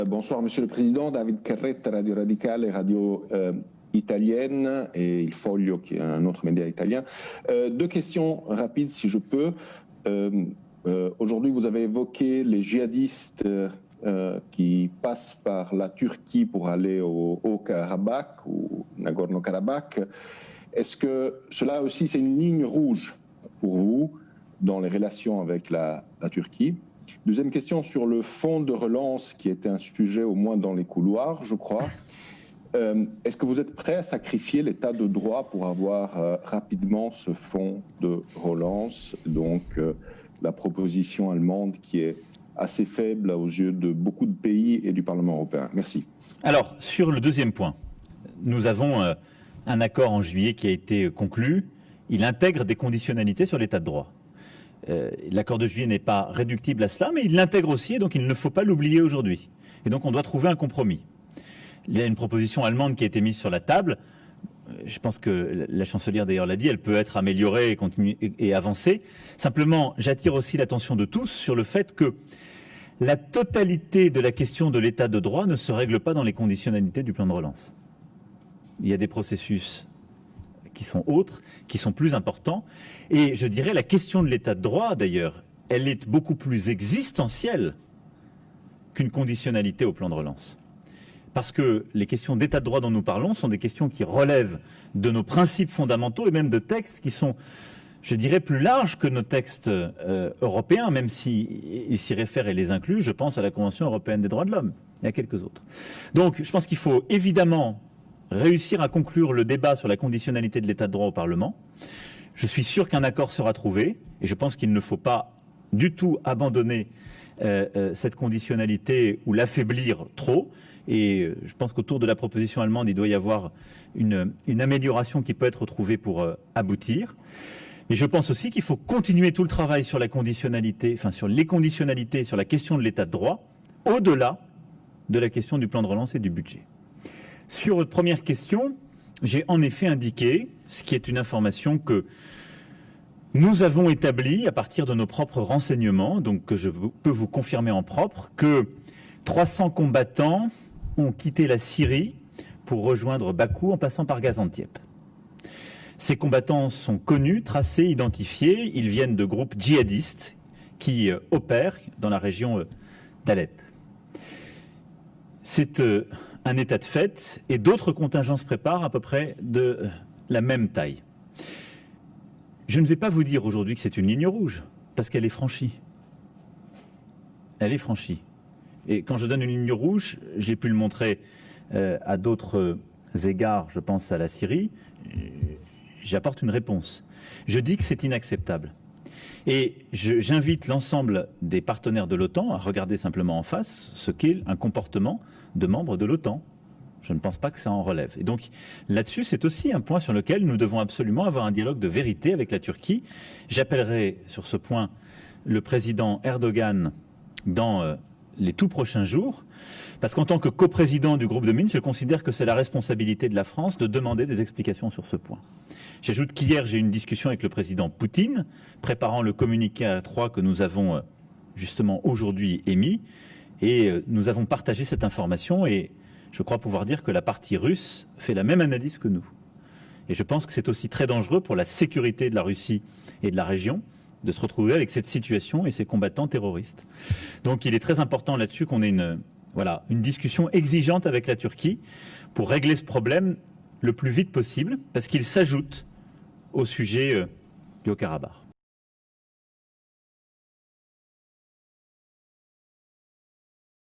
Bonsoir Monsieur le Président, David Carretta, Radio Radicale et Radio Italienne et Il Foglio qui est un autre média italien. Deux questions rapides si je peux. Aujourd'hui vous avez évoqué les djihadistes qui passent par la Turquie pour aller au Haut-Karabakh ou Nagorno-Karabakh. Est-ce que cela aussi c'est une ligne rouge pour vous dans les relations avec la Turquie? Deuxième question sur le fonds de relance qui était un sujet au moins dans les couloirs, je crois. Est-ce que vous êtes prêt à sacrifier l'état de droit pour avoir rapidement ce fonds de relance, donc la proposition allemande qui est assez faible aux yeux de beaucoup de pays et du Parlement européen? Merci. Alors, sur le deuxième point, nous avons un accord en juillet qui a été conclu. Il intègre des conditionnalités sur l'état de droit. L'accord de juillet n'est pas réductible à cela, mais il l'intègre aussi, et donc il ne faut pas l'oublier aujourd'hui. Et donc on doit trouver un compromis. Il y a une proposition allemande qui a été mise sur la table. Je pense que la chancelière d'ailleurs l'a dit, elle peut être améliorée et continuer et avancer. Simplement, j'attire aussi l'attention de tous sur le fait que la totalité de la question de l'état de droit ne se règle pas dans les conditionnalités du plan de relance. Il y a des processus qui sont autres, qui sont plus importants. Et je dirais la question de l'état de droit, d'ailleurs, elle est beaucoup plus existentielle qu'une conditionnalité au plan de relance. Parce que les questions d'état de droit dont nous parlons sont des questions qui relèvent de nos principes fondamentaux et même de textes qui sont, je dirais, plus larges que nos textes européens, même s'ils s'y réfèrent et les incluent. Je pense à la Convention européenne des droits de l'homme et à quelques autres. Donc je pense qu'il faut évidemment réussir à conclure le débat sur la conditionnalité de l'état de droit au Parlement. Je suis sûr qu'un accord sera trouvé et je pense qu'il ne faut pas du tout abandonner cette conditionnalité ou l'affaiblir trop. Et je pense qu'autour de la proposition allemande, il doit y avoir une amélioration qui peut être trouvée pour aboutir. Mais je pense aussi qu'il faut continuer tout le travail sur la conditionnalité, enfin sur les conditionnalités, sur la question de l'état de droit, au-delà de la question du plan de relance et du budget. Sur votre première question, j'ai en effet indiqué, ce qui est une information que nous avons établie à partir de nos propres renseignements, donc que je peux vous confirmer en propre, que 300 combattants ont quitté la Syrie pour rejoindre Bakou en passant par Gaziantep. Ces combattants sont connus, tracés, identifiés. Ils viennent de groupes djihadistes qui opèrent dans la région d'Alep. C'est un état de fait et d'autres contingents se préparent à peu près de la même taille. Je ne vais pas vous dire aujourd'hui que c'est une ligne rouge, parce qu'elle est franchie. Elle est franchie. Et quand je donne une ligne rouge, j'ai pu le montrer à d'autres égards, je pense à la Syrie, j'apporte une réponse. Je dis que c'est inacceptable. Et j'invite l'ensemble des partenaires de l'OTAN à regarder simplement en face ce qu'est un comportement de membres de l'OTAN. Je ne pense pas que ça en relève. Et donc là-dessus, c'est aussi un point sur lequel nous devons absolument avoir un dialogue de vérité avec la Turquie. J'appellerai sur ce point le président Erdogan dans les tout prochains jours, parce qu'en tant que coprésident du groupe de Minsk, je considère que c'est la responsabilité de la France de demander des explications sur ce point. J'ajoute qu'hier, j'ai eu une discussion avec le président Poutine, préparant le communiqué à 3 que nous avons justement aujourd'hui émis, et nous avons partagé cette information, et je crois pouvoir dire que la partie russe fait la même analyse que nous. Et je pense que c'est aussi très dangereux pour la sécurité de la Russie et de la région de se retrouver avec cette situation et ces combattants terroristes. Donc il est très important là-dessus qu'on ait une discussion exigeante avec la Turquie pour régler ce problème le plus vite possible, parce qu'il s'ajoute au sujet du Haut-Karabakh.